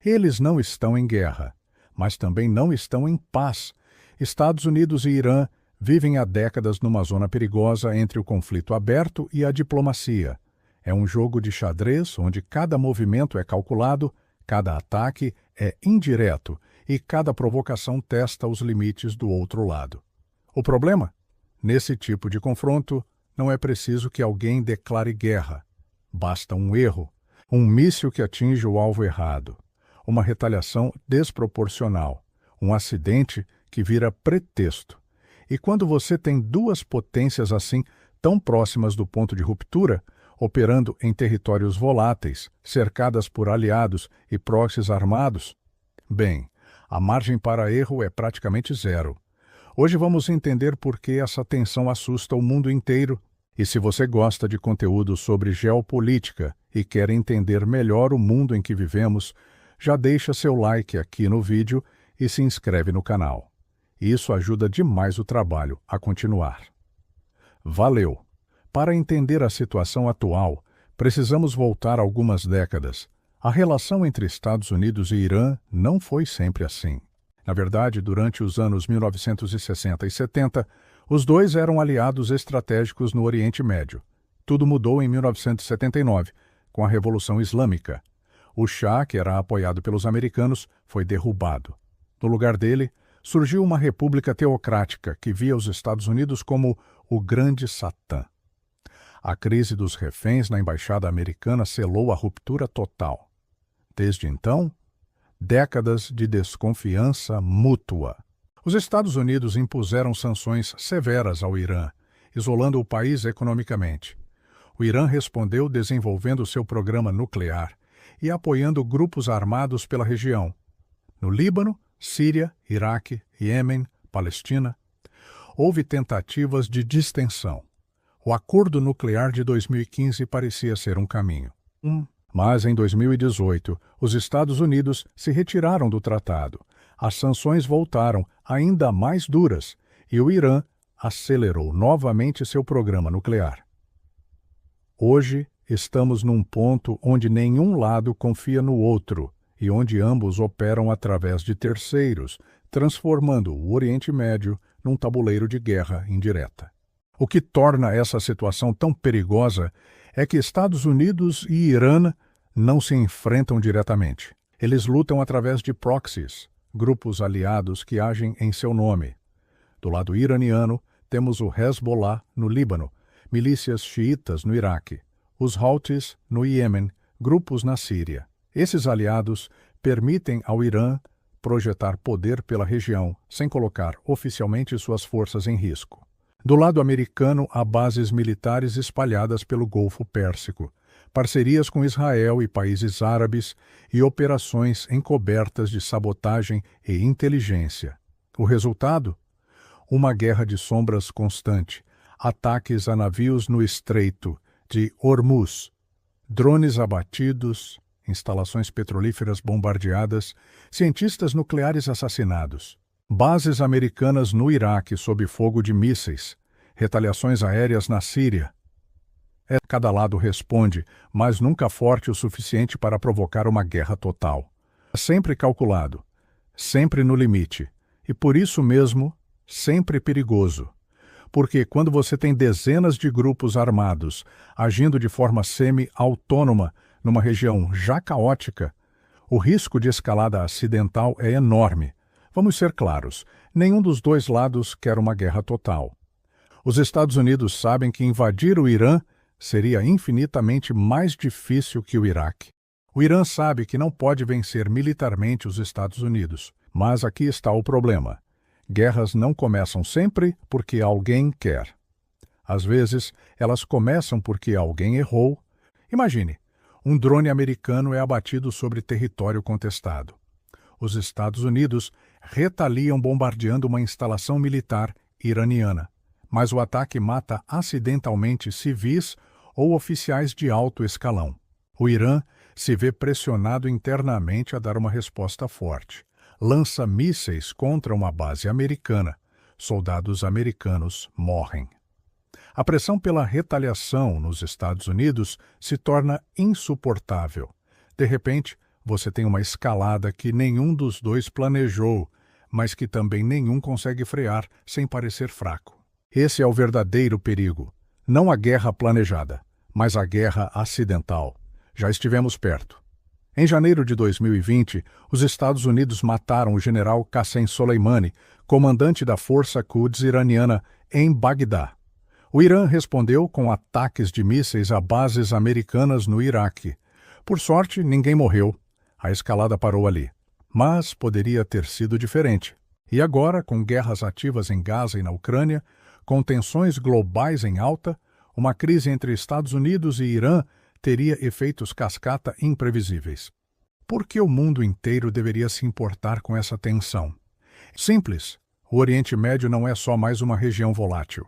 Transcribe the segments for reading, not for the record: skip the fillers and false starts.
Eles não estão em guerra, mas também não estão em paz. Estados Unidos e Irã vivem há décadas numa zona perigosa entre o conflito aberto e a diplomacia. É um jogo de xadrez onde cada movimento é calculado, cada ataque é indireto e cada provocação testa os limites do outro lado. O problema? Nesse tipo de confronto, não é preciso que alguém declare guerra. Basta um erro, um míssil que atinge o alvo errado, uma retaliação desproporcional, um acidente que vira pretexto. E quando você tem duas potências assim, tão próximas do ponto de ruptura, operando em territórios voláteis, cercadas por aliados e proxies armados, bem, a margem para erro é praticamente zero. Hoje vamos entender por que essa tensão assusta o mundo inteiro. E se você gosta de conteúdo sobre geopolítica e quer entender melhor o mundo em que vivemos, já deixa seu like aqui no vídeo e se inscreve no canal. Isso ajuda demais o trabalho a continuar. Valeu! Para entender a situação atual, precisamos voltar algumas décadas. A relação entre Estados Unidos e Irã não foi sempre assim. Na verdade, durante os anos 1960 e 70, os dois eram aliados estratégicos no Oriente Médio. Tudo mudou em 1979, com a Revolução Islâmica. O Shah, que era apoiado pelos americanos, foi derrubado. No lugar dele, surgiu uma república teocrática que via os Estados Unidos como o grande Satã. A crise dos reféns na embaixada americana selou a ruptura total. Desde então, décadas de desconfiança mútua. Os Estados Unidos impuseram sanções severas ao Irã, isolando o país economicamente. O Irã respondeu desenvolvendo seu programa nuclear e apoiando grupos armados pela região. No Líbano, Síria, Iraque, Iêmen, Palestina, houve tentativas de distensão. O acordo nuclear de 2015 parecia ser um caminho. Mas em 2018, os Estados Unidos se retiraram do tratado. As sanções voltaram ainda mais duras e o Irã acelerou novamente seu programa nuclear. Hoje, estamos num ponto onde nenhum lado confia no outro e onde ambos operam através de terceiros, transformando o Oriente Médio num tabuleiro de guerra indireta. O que torna essa situação tão perigosa é que Estados Unidos e Irã não se enfrentam diretamente. Eles lutam através de proxies, grupos aliados que agem em seu nome. Do lado iraniano, temos o Hezbollah no Líbano, milícias xiitas no Iraque, os Houthis no Iêmen, grupos na Síria. Esses aliados permitem ao Irã projetar poder pela região, sem colocar oficialmente suas forças em risco. Do lado americano, há bases militares espalhadas pelo Golfo Pérsico, parcerias com Israel e países árabes e operações encobertas de sabotagem e inteligência. O resultado? Uma guerra de sombras constante, ataques a navios no Estreito de Hormuz, drones abatidos, instalações petrolíferas bombardeadas, cientistas nucleares assassinados. Bases americanas no Iraque sob fogo de mísseis, retaliações aéreas na Síria. Cada lado responde, mas nunca forte o suficiente para provocar uma guerra total. Sempre calculado, sempre no limite, e por isso mesmo, sempre perigoso. Porque quando você tem dezenas de grupos armados agindo de forma semi-autônoma numa região já caótica, o risco de escalada acidental é enorme. Vamos ser claros, nenhum dos dois lados quer uma guerra total. Os Estados Unidos sabem que invadir o Irã seria infinitamente mais difícil que o Iraque. O Irã sabe que não pode vencer militarmente os Estados Unidos. Mas aqui está o problema. Guerras não começam sempre porque alguém quer. Às vezes, elas começam porque alguém errou. Imagine, um drone americano é abatido sobre território contestado. Os Estados Unidos retaliam bombardeando uma instalação militar iraniana, mas o ataque mata acidentalmente civis ou oficiais de alto escalão. O Irã se vê pressionado internamente a dar uma resposta forte. Lança mísseis contra uma base americana. Soldados americanos morrem. A pressão pela retaliação nos Estados Unidos se torna insuportável. De repente, você tem uma escalada que nenhum dos dois planejou, mas que também nenhum consegue frear sem parecer fraco. Esse é o verdadeiro perigo. Não a guerra planejada, mas a guerra acidental. Já estivemos perto. Em janeiro de 2020, os Estados Unidos mataram o general Qassem Soleimani, comandante da força Quds iraniana, em Bagdá. O Irã respondeu com ataques de mísseis a bases americanas no Iraque. Por sorte, ninguém morreu. A escalada parou ali. Mas poderia ter sido diferente. E agora, com guerras ativas em Gaza e na Ucrânia, com tensões globais em alta, uma crise entre Estados Unidos e Irã teria efeitos cascata imprevisíveis. Por que o mundo inteiro deveria se importar com essa tensão? Simples. O Oriente Médio não é só mais uma região volátil.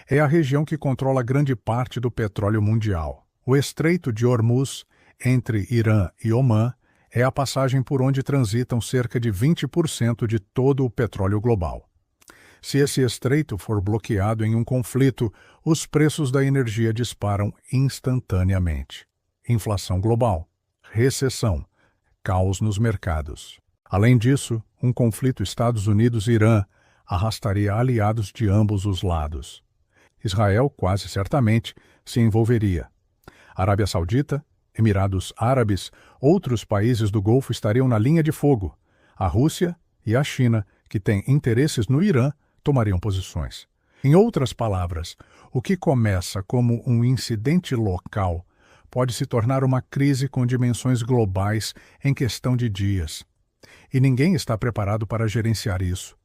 É a região que controla grande parte do petróleo mundial. O Estreito de Hormuz, entre Irã e Omã, é a passagem por onde transitam cerca de 20% de todo o petróleo global. Se esse estreito for bloqueado em um conflito, os preços da energia disparam instantaneamente. Inflação global, recessão, caos nos mercados. Além disso, um conflito Estados Unidos-Irã arrastaria aliados de ambos os lados. Israel, quase certamente, se envolveria. Arábia Saudita, Emirados Árabes, outros países do Golfo estariam na linha de fogo. A Rússia e a China, que têm interesses no Irã, tomariam posições. Em outras palavras, o que começa como um incidente local pode se tornar uma crise com dimensões globais em questão de dias. E ninguém está preparado para gerenciar isso.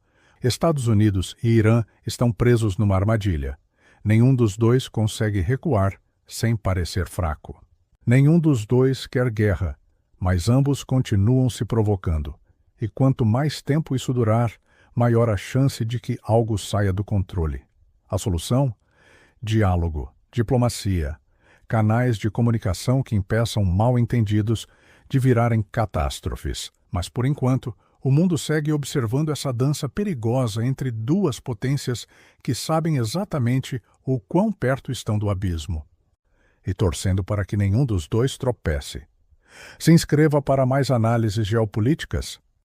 Estados Unidos e Irã estão presos numa armadilha. Nenhum dos dois consegue recuar sem parecer fraco. Nenhum dos dois quer guerra, mas ambos continuam se provocando. E quanto mais tempo isso durar, maior a chance de que algo saia do controle. A solução? Diálogo, diplomacia, canais de comunicação que impeçam mal-entendidos de virarem catástrofes. Mas, por enquanto, o mundo segue observando essa dança perigosa entre duas potências que sabem exatamente o quão perto estão do abismo. E torcendo para que nenhum dos dois tropece. Se inscreva para mais análises geopolíticas.